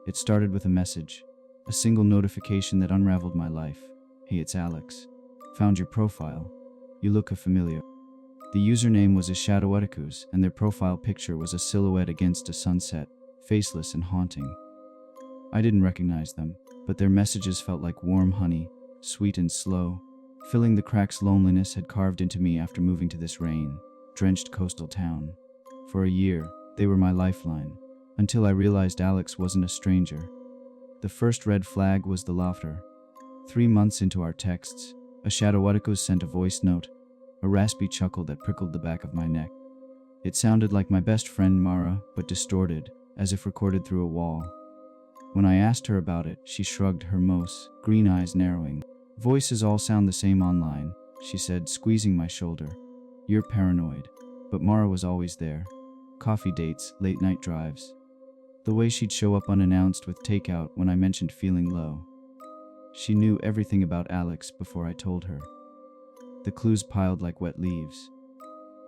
It started with a message, a single notification that unraveled my life. "Hey, it's Alex. Found your profile. You look familiar." The username was Shadowaticus, and their profile picture was a silhouette against a sunset, faceless and haunting. I didn't recognize them, but their messages felt like warm honey, sweet and slow, filling the cracks loneliness had carved into me after moving to this rain-drenched coastal town. For a year, they were my lifeline, until I realized Alex wasn't a stranger. The first red flag was the laughter. 3 months into our texts, Shadowaticus sent a voice note, a raspy chuckle that prickled the back of my neck. It sounded like my best friend Mara, but distorted, as if recorded through a wall. When I asked her about it, she shrugged, her mousse, green eyes narrowing. "Voices all sound the same online," she said, squeezing my shoulder. "You're paranoid." But Mara was always there. Coffee dates, late night drives. The way she'd show up unannounced with takeout when I mentioned feeling low. She knew everything about Alex before I told her. The clues piled like wet leaves.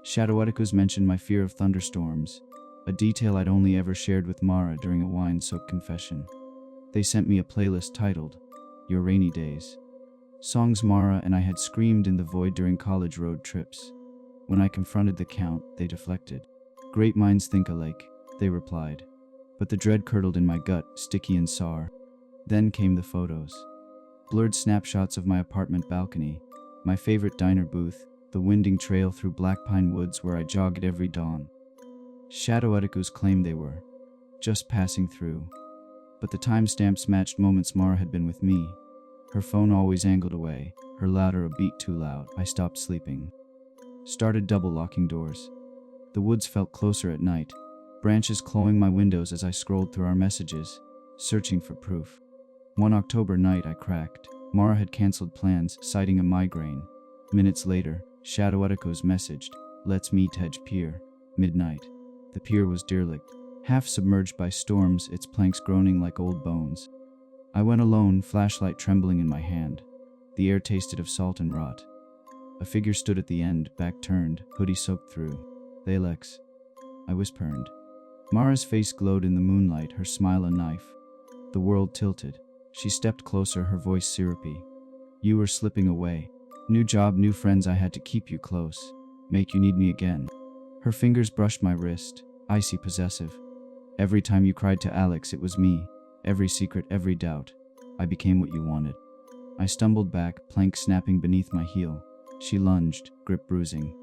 Shadowaticus mentioned my fear of thunderstorms, a detail I'd only ever shared with Mara during a wine-soaked confession. They sent me a playlist titled, "Your Rainy Days." Songs Mara and I had screamed in the void during college road trips. When I confronted the count, they deflected. "Great minds think alike," they replied. But the dread curdled in my gut, sticky and sour. Then came the photos. Blurred snapshots of my apartment balcony, my favorite diner booth, the winding trail through black pine woods where I jogged every dawn. Shadowaticus claimed they were just passing through, but the timestamps matched moments Mara had been with me. Her phone always angled away, her louder a beat too loud. I stopped sleeping. Started double-locking doors. The woods felt closer at night, branches clawing my windows as I scrolled through our messages, searching for proof. One October night I cracked. Mara had canceled plans, citing a migraine. Minutes later, Shadowaticus messaged, "Let's meet Hedge Pier." Midnight. The pier was derelict, half submerged by storms, its planks groaning like old bones. I went alone, flashlight trembling in my hand. The air tasted of salt and rot. A figure stood at the end, back turned, hoodie soaked through. "Alex," I whispered. Mara's face glowed in the moonlight, her smile a knife. The world tilted. She stepped closer, her voice syrupy. "You were slipping away. New job, new friends, I had to keep you close. Make you need me again." Her fingers brushed my wrist, icy possessive. "Every time you cried to Alex, it was me. Every secret, every doubt. I became what you wanted." I stumbled back, plank snapping beneath my heel. She lunged, grip bruising.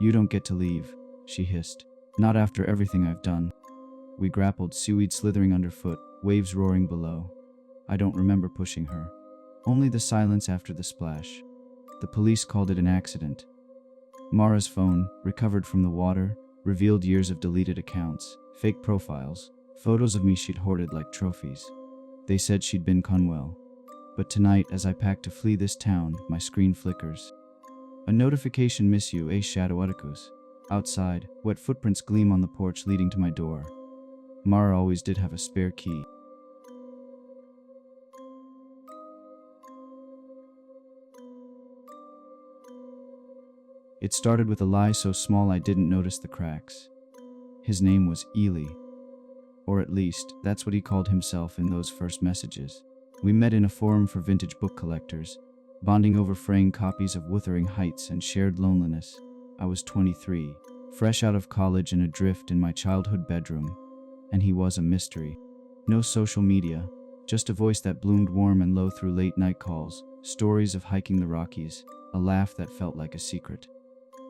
"You don't get to leave," she hissed. "Not after everything I've done." We grappled, seaweed slithering underfoot, waves roaring below. I don't remember pushing her. Only the silence after the splash. The police called it an accident. Mara's phone, recovered from the water, revealed years of deleted accounts, fake profiles, photos of me she'd hoarded like trophies. They said she'd been unwell. But tonight, as I packed to flee this town, my screen flickers. A notification, "Miss you, Shadowaticus." Outside, wet footprints gleam on the porch leading to my door. Mara always did have a spare key. It started with a lie so small I didn't notice the cracks. His name was Ely. Or at least, that's what he called himself in those first messages. We met in a forum for vintage book collectors, bonding over fraying copies of Wuthering Heights and shared loneliness. I was 23, fresh out of college and adrift in my childhood bedroom. And he was a mystery. No social media, just a voice that bloomed warm and low through late night calls, stories of hiking the Rockies, a laugh that felt like a secret.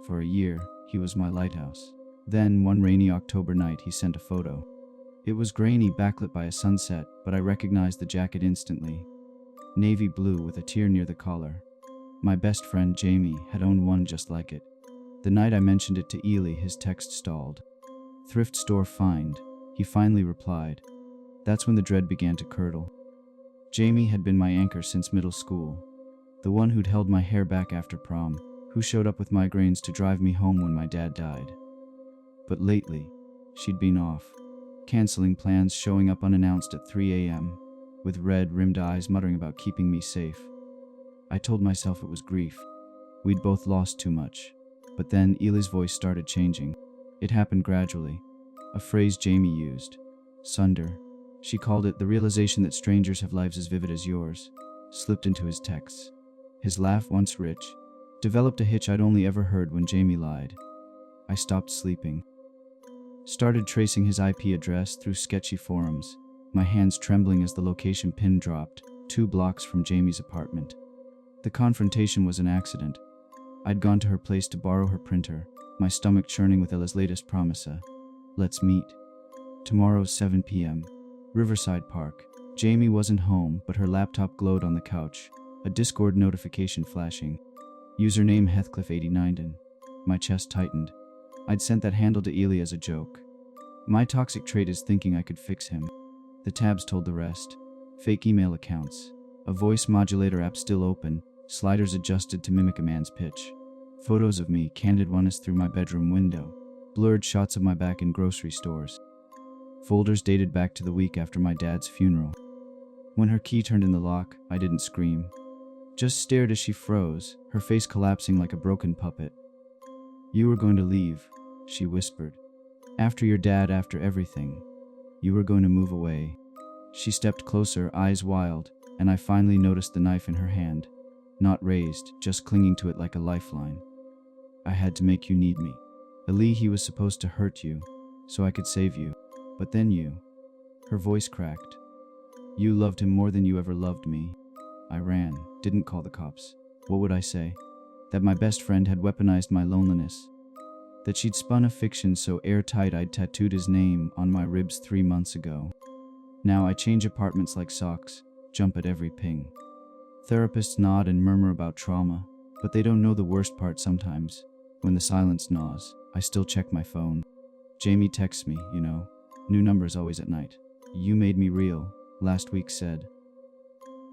For a year, he was my lighthouse. Then, one rainy October night, he sent a photo. It was grainy, backlit by a sunset, but I recognized the jacket instantly. Navy blue with a tear near the collar. My best friend, Jamie, had owned one just like it. The night I mentioned it to Ely, his text stalled. "Thrift store find," he finally replied. That's when the dread began to curdle. Jamie had been my anchor since middle school. The one who'd held my hair back after prom, who showed up with migraines to drive me home when my dad died. But lately, she'd been off, canceling plans, showing up unannounced at 3 a.m., with red-rimmed eyes muttering about keeping me safe. I told myself it was grief. We'd both lost too much. But then Ely's voice started changing. It happened gradually. A phrase Jamie used. "Sunder. She called it the realization that strangers have lives as vivid as yours, slipped into his texts. His laugh, once rich, developed a hitch I'd only ever heard when Jamie lied. I stopped sleeping. Started tracing his IP address through sketchy forums, my hands trembling as the location pin dropped, 2 blocks from Jamie's apartment. The confrontation was an accident. I'd gone to her place to borrow her printer, my stomach churning with Ella's latest promise. Let's meet. Tomorrow, 7 p.m. Riverside Park. Jamie wasn't home, but her laptop glowed on the couch, a Discord notification flashing. Username Heathcliff89. My chest tightened. I'd sent that handle to Ely as a joke. My toxic trait is thinking I could fix him. The tabs told the rest. Fake email accounts. A voice modulator app still open, sliders adjusted to mimic a man's pitch. Photos of me, candid ones through my bedroom window. Blurred shots of my back in grocery stores. Folders dated back to the week after my dad's funeral. When her key turned in the lock, I didn't scream. Just stared as she froze, her face collapsing like a broken puppet. You were going to leave, she whispered. After your dad, after everything. You were going to move away. She stepped closer, eyes wild, and I finally noticed the knife in her hand. Not raised, just clinging to it like a lifeline. I had to make you need me. Ali, he was supposed to hurt you, so I could save you. But then you. Her voice cracked. You loved him more than you ever loved me. I ran, didn't call the cops. What would I say? That my best friend had weaponized my loneliness. That she'd spun a fiction so airtight I'd tattooed his name on my ribs 3 months ago. Now I change apartments like socks, jump at every ping. Therapists nod and murmur about trauma, but they don't know the worst part sometimes. When the silence gnaws, I still check my phone. Jamie texts me, New numbers always at night. You made me real, last week said.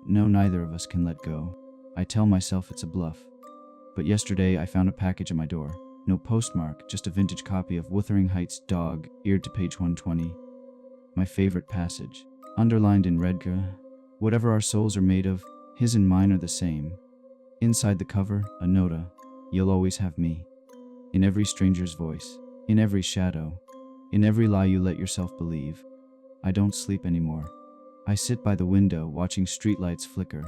No, neither of us can let go. I tell myself it's a bluff. But yesterday I found a package at my door. No postmark, just a vintage copy of Wuthering Heights Dog, eared to page 120. My favorite passage, underlined in red. Whatever our souls are made of, his and mine are the same. Inside the cover, a nota. You'll always have me. In every stranger's voice, in every shadow, in every lie you let yourself believe. I don't sleep anymore. I sit by the window watching streetlights flicker,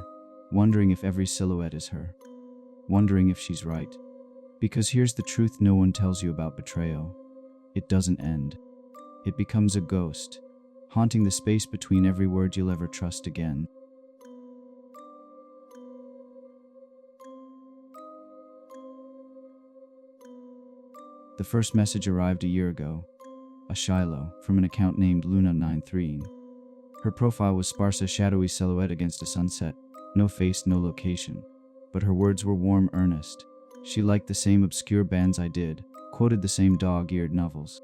wondering if every silhouette is her. Wondering if she's right. Because here's the truth no one tells you about betrayal. It doesn't end. It becomes a ghost, haunting the space between every word you'll ever trust again. The first message arrived a year ago. A Shiloh, from an account named Luna93. Her profile was sparse, a shadowy silhouette against a sunset. No face, no location. But her words were warm, earnest. She liked the same obscure bands I did, quoted the same dog-eared novels.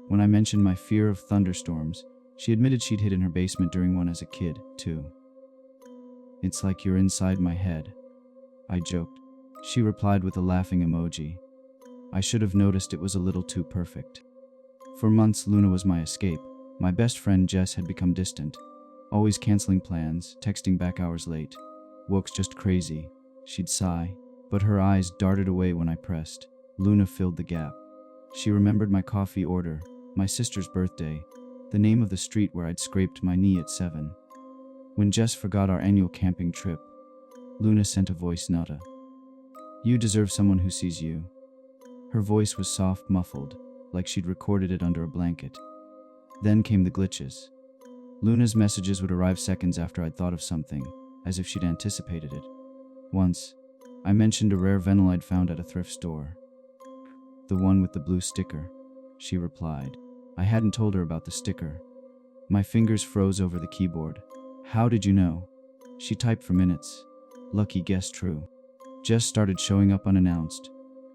When I mentioned my fear of thunderstorms, she admitted she'd hid in her basement during one as a kid, too. It's like you're inside my head, I joked. She replied with a laughing emoji. I should have noticed it was a little too perfect. For months, Luna was my escape. My best friend Jess had become distant, always canceling plans, texting back hours late. Woke's just crazy, she'd sigh, but her eyes darted away when I pressed. Luna filled the gap. She remembered my coffee order, my sister's birthday, the name of the street where I'd scraped my knee at 7. When Jess forgot our annual camping trip, Luna sent a voice nota. You deserve someone who sees you. Her voice was soft, muffled, like she'd recorded it under a blanket. Then came the glitches. Luna's messages would arrive seconds after I'd thought of something, as if she'd anticipated it. Once, I mentioned a rare vinyl I'd found at a thrift store. The one with the blue sticker, she replied. I hadn't told her about the sticker. My fingers froze over the keyboard. How did you know? She typed for minutes. Lucky guess, true. Jess started showing up unannounced,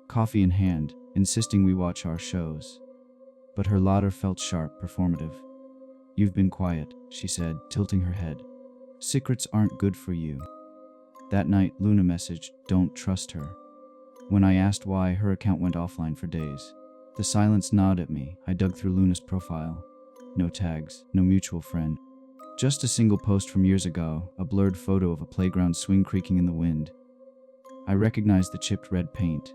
coffee in hand, insisting we watch our shows. But her laughter felt sharp, performative. You've been quiet, she said, tilting her head. Secrets aren't good for you. That night, Luna messaged, don't trust her. When I asked why, her account went offline for days. The silence gnawed at me. I dug through Luna's profile. No tags, no mutual friend. Just a single post from years ago, a blurred photo of a playground swing creaking in the wind. I recognized the chipped red paint.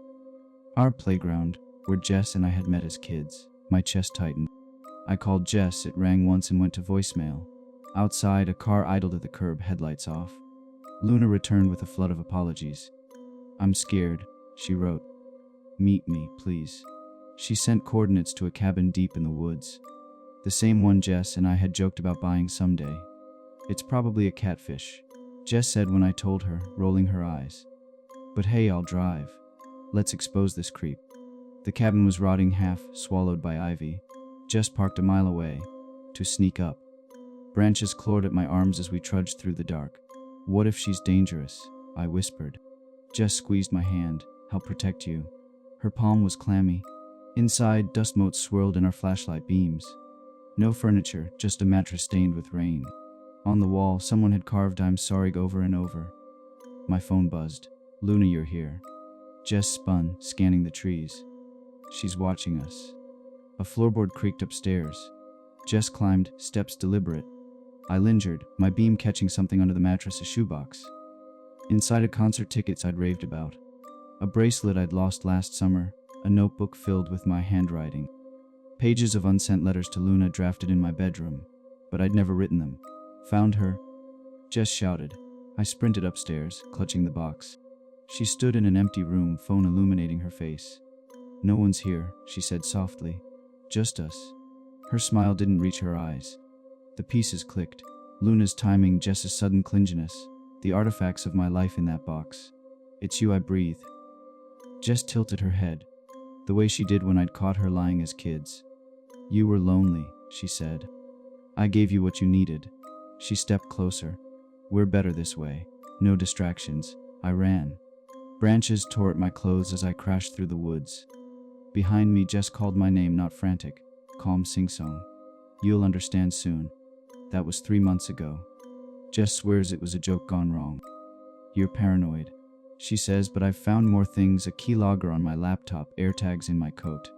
Our playground, where Jess and I had met as kids. My chest tightened. I called Jess, it rang once and went to voicemail. Outside, a car idled at the curb, headlights off. Luna returned with a flood of apologies. "I'm scared," she wrote. "Meet me, please." She sent coordinates to a cabin deep in the woods. The same one Jess and I had joked about buying someday. "It's probably a catfish," Jess said when I told her, rolling her eyes. "But hey, I'll drive. Let's expose this creep." The cabin was rotting, half swallowed by ivy. Jess parked a mile away to sneak up. Branches clawed at my arms as we trudged through the dark. "What if she's dangerous?" I whispered. Jess squeezed my hand. "I'll protect you." Her palm was clammy. Inside, dust motes swirled in our flashlight beams. No furniture, just a mattress stained with rain. On the wall, someone had carved "I'm sorry" over and over. My phone buzzed. "Luna, you're here." Jess spun, scanning the trees. "She's watching us." A floorboard creaked upstairs. Jess climbed, steps deliberate. I lingered, my beam catching something under the mattress, a shoebox. Inside, a concert tickets I'd raved about. A bracelet I'd lost last summer. A notebook filled with my handwriting. Pages of unsent letters to Luna drafted in my bedroom, but I'd never written them. "Found her," Jess shouted. I sprinted upstairs, clutching the box. She stood in an empty room, phone illuminating her face. "No one's here," she said softly. "Just us." Her smile didn't reach her eyes. The pieces clicked. Luna's timing, Jess's sudden clinginess, the artifacts of my life in that box. "It's you," I breathed. Jess tilted her head, the way she did when I'd caught her lying as kids. "You were lonely," she said. "I gave you what you needed." She stepped closer. "We're better this way. No distractions." I ran. Branches tore at my clothes as I crashed through the woods. Behind me, Jess called my name, not frantic, calm sing-song. "You'll understand soon." That was 3 months ago. Jess swears it was a joke gone wrong. "You're paranoid," she says, but I've found more things: a keylogger on my laptop, AirTags in my coat.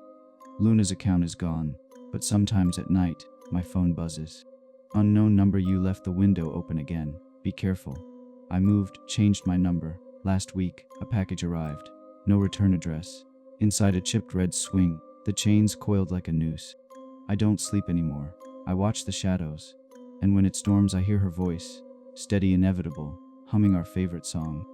Luna's account is gone, but sometimes at night, my phone buzzes. "Unknown number, you left the window open again. Be careful." I moved, changed my number. Last week, a package arrived. No return address. Inside, a chipped red swing, the chains coiled like a noose. I don't sleep anymore. I watch the shadows. And when it storms, I hear her voice, steady, inevitable, humming our favorite song.